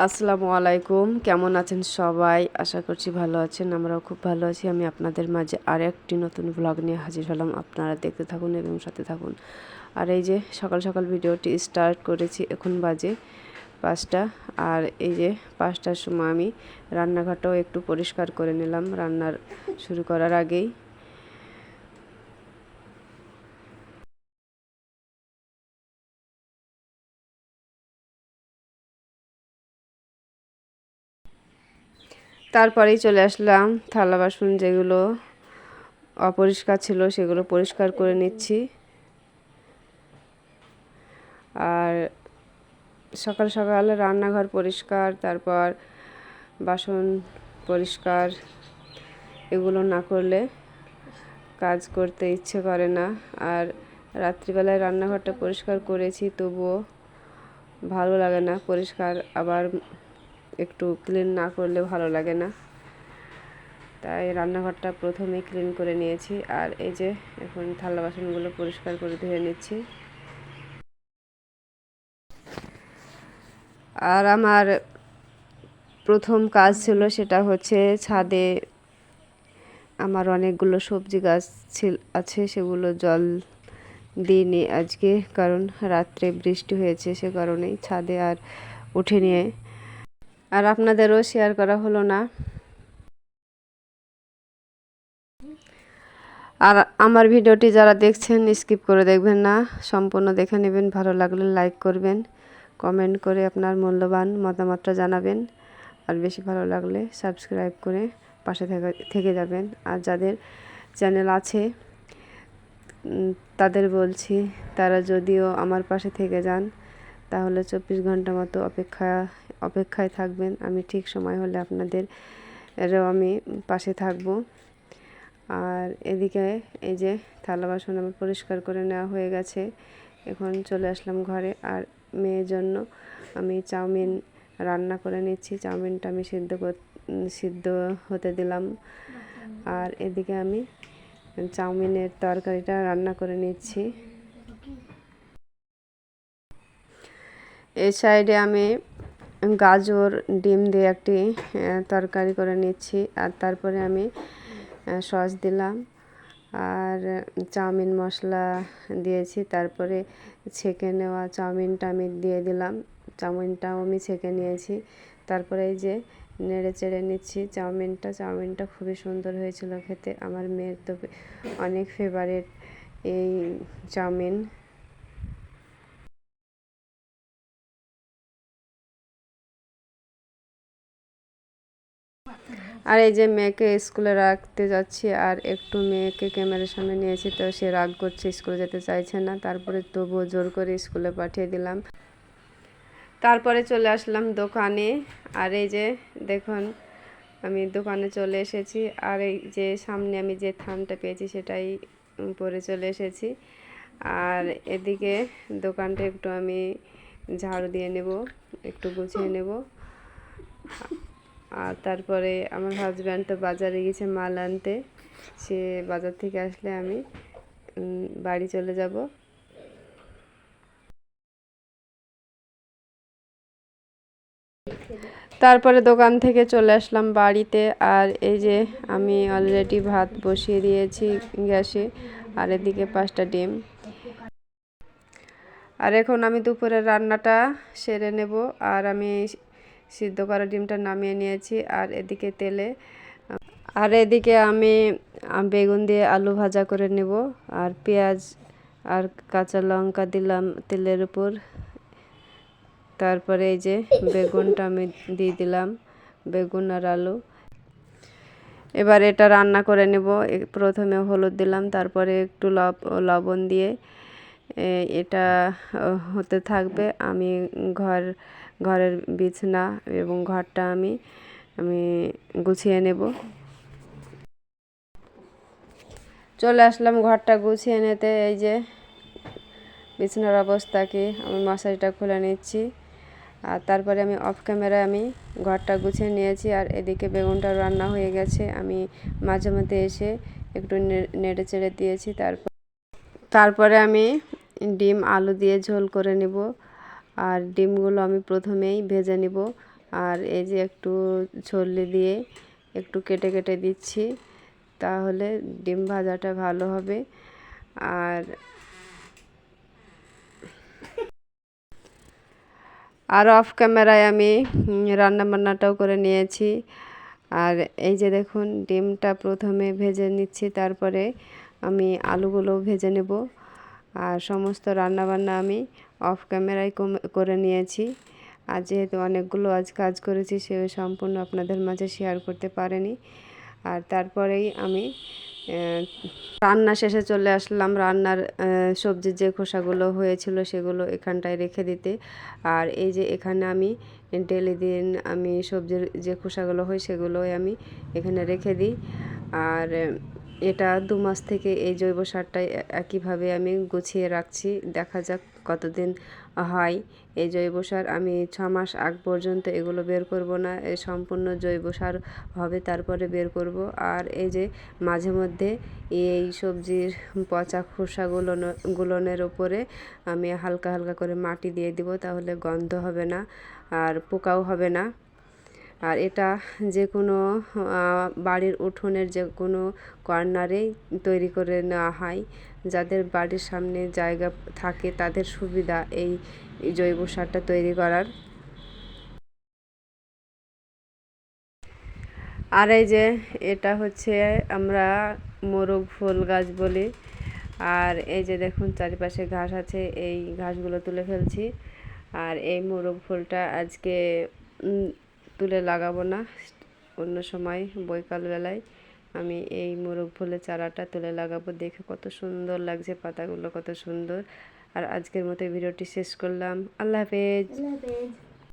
আসসালামু আলাইকুম, কেমন আছেন সবাই? আশা করছি ভালো আছেন। আমরাও খুব ভালো আছি। আমি আপনাদের মাঝে আরেকটি নতুন ব্লগ নিয়ে হাজির হলাম। আপনারা দেখতে থাকুন এবং সাথে থাকুন। আর এই যে সকাল সকাল ভিডিওটি স্টার্ট করেছি, এখন বাজে 5টা। আর এই যে 5টার সময় আমি রান্নাঘরটাও একটু পরিষ্কার করে নিলাম রান্নার শুরু করার আগেই। তারপরেই চলে আসলাম থালা বাসন যেগুলো অপরিষ্কার ছিল সেগুলো পরিষ্কার করে নিচ্ছি। আর সকাল সকাল রান্নাঘর পরিষ্কার, তারপর বাসন পরিষ্কার, এগুলো না করলে কাজ করতে ইচ্ছে করে না। আর রাত্রিবেলায় রান্নাঘরটা পরিষ্কার করেছি, তবুও ভালো লাগে না। পরিষ্কার আবার একটু ক্লিন না করলে ভালো লাগে না, তাই রান্নাঘরটা প্রথমেই ক্লিন করে নিয়েছি। আর এই যে এখন থালা বাসনগুলো পরিষ্কার করে ধুয়ে নিচ্ছি। আর আমার প্রথম কাজ ছিল সেটা হচ্ছে ছাদে আমার অনেকগুলো সবজি গাছ আছে, সেগুলো জল দিইনি আজকে, কারণ রাত্রে বৃষ্টি হয়েছে, সে কারণেই ছাদে আর উঠে নিয়ে আর আপনাদেরও শেয়ার করা হলো না। আর আমার ভিডিওটি যারা দেখছেন স্কিপ করে দেখবেন না, সম্পূর্ণ দেখে নেবেন। ভালো লাগলে লাইক করবেন, কমেন্ট করে আপনার মূল্যবান মতামতটা জানাবেন। আর বেশি ভালো লাগলে সাবস্ক্রাইব করে পাশে থেকে যাবেন। আর যাদের চ্যানেল আছে তাদের বলছি, তারা যদিও আমার পাশে থেকে যান, তাহলে 24 ঘন্টা মতো অপেক্ষায় থাকবেন। আমি ঠিক সময় হলে আপনাদেরও আমি পাশে থাকব। আর এদিকে এই যে থালা বাসন আমার পরিষ্কার করে নেওয়া হয়ে গেছে। এখন চলে আসলাম ঘরে। আর মেয়ের জন্য আমি চাউমিন রান্না করে নিচ্ছি। চাউমিনটা আমি সিদ্ধ হতে দিলাম। আর এদিকে আমি চাউমিনের তরকারিটা রান্না করে নিচ্ছি। এই সাইডে আমি গাজর ডিম দিয়ে একটি তরকারি করে নিচ্ছি। আর তারপরে আমি সস দিলাম আর চাউমিন মশলা দিয়েছি। তারপরে ছেঁকে নেওয়া চাউমিনটা আমি দিয়ে দিলাম। চাউমিনটাও আমি ছেঁকে নিয়েছি। তারপরে এই যে নেড়ে চেড়ে নিচ্ছি চাউমিনটা খুবই সুন্দর হয়েছিল খেতে। আমার মেয়ের তো অনেক ফেভারিট এই চাউমিন। আর এই যে মেয়েকে স্কুলে রাখতে যাচ্ছি, আর একটু মেয়েকে ক্যামেরার সামনে নিয়েছি, তো সে রাগ করছে, স্কুলে যেতে চাইছে না। তারপরে তবুও জোর করে স্কুলে পাঠিয়ে দিলাম। তারপরে চলে আসলাম দোকানে। আর এই যে দেখুন আমি দোকানে চলে এসেছি। আর এই যে সামনে আমি যে থানটা পেয়েছি সেটাই পরে চলে এসেছি। আর এদিকে দোকানটা একটু আমি ঝাড়ু দিয়ে নেব, একটু গুছিয়ে নেব। আর তারপরে আমার হাজব্যান্ড তো বাজারে গেছে মাল আনতে, সে বাজার থেকে আসলে আমি বাড়ি চলে যাব। তারপরে দোকান থেকে চলে আসলাম বাড়িতে। আর এই যে আমি অলরেডি ভাত বসিয়ে দিয়েছি গ্যাসে, আর এদিকে 5টা ডিম। আর এখন আমি দুপুরের রান্নাটা সেরে নেব। আর আমি সিদ্ধ করা ডিমটা নামিয়ে নিয়েছি। আর এদিকে আমি বেগুন দিয়ে আলু ভাজা করে নেব। আর পেঁয়াজ আর কাঁচা লঙ্কা দিলাম তেলের উপর। তারপরে এই যে বেগুনটা আমি দিয়ে দিলাম, বেগুন আর আলু। এবার এটা রান্না করে নেব। প্রথমে হলুদ দিলাম, তারপরে একটু লবণ দিয়ে এটা হতে থাকবে। আমি ঘরের বিছানা এবং ঘরটা আমি গুছিয়ে নেব। চলে আসলাম ঘরটা গুছিয়ে নিতে। এই যে বিছানার অবস্থা কি, আমি মশারিটা খুলে নিচ্ছি। আর তারপরে আমি অফ ক্যামেরায় আমি ঘরটা গুছিয়ে নিয়েছি। আর এদিকে বেগুনটা রান্না হয়ে গেছে। আমি মাঝে মধ্যে এসে একটু নেড়ে চেড়ে দিয়েছি। তারপরে আমি ডিম আলু দিয়ে ঝোল করে নেব। আর ডিমগুলো আমি প্রথমেই ভেজে নেব আর এই যে একটু ছল্লি দিয়ে একটু কেটে কেটে দিচ্ছি, তাহলে ডিম ভাজাটা ভালো হবে। আর অফ ক্যামেরায় আমি রান্না বান্নাটাও করে নিয়েছি। আর এই যে দেখুন, ডিমটা প্রথমে ভেজে নিচ্ছি, তারপরে আমি আলুগুলোও ভেজে নেব। আর সমস্ত রান্নাবান্না আমি অফ ক্যামেরায় করে নিয়েছি। আর যেহেতু অনেকগুলো আজ কাজ করেছি, সে সম্পূর্ণ আপনাদের মাঝে শেয়ার করতে পারিনি। আর তারপরেই আমি রান্না শেষে চলে আসলাম। রান্নার সবজির যে খোসাগুলো হয়েছিল সেগুলো এখানটায় রেখে দিতে। আর এই যে এখানে আমি ডেলি দিন আমি সবজির যে খোসাগুলো হয় সেগুলোই আমি এখানে রেখে দিই। আর এটা 2 মাস থেকে এই জৈব সারটাই একইভাবে আমি গুছিয়ে রাখছি। দেখা যাক কতদিন হয়। এই জৈব সার আমি 6 মাস আগ পর্যন্ত এগুলো বের করব না, এই সম্পূর্ণ জৈব সার হবে, তারপরে বের করব। আর এই যে মাঝে মধ্যে এই সবজির পচা খোসাগুলোর ওপরে আমি হালকা হালকা করে মাটি দিয়ে দিব, তাহলে গন্ধ হবে না আর পোকাও হবে না। আর এটা যে কোনো বাড়ির উঠোনের যে কোনো কর্নারেই তৈরি করে নেওয়া হয়। যাদের বাড়ির সামনে জায়গা থাকে তাদের সুবিধা এই জৈব সারটা তৈরি করার। আর এই যে এটা হচ্ছে আমরা মোরগ ফুল গাছ বলি। আর এই যে দেখুন চারিপাশে ঘাস আছে, এই ঘাসগুলো তুলে ফেলছি। আর এই মোরগ ফুলটা আজকে তুলে লাগাবো না, অন্য সময় বৈকালবেলায় আমি এই মোরগ ফুলের চারাটা তুলে লাগাবো। দেখে কত সুন্দর লাগছে, পাতাগুলো কত সুন্দর। আর আজকের মতো ভিডিওটি শেষ করলাম। আল্লাহ হাফেজ।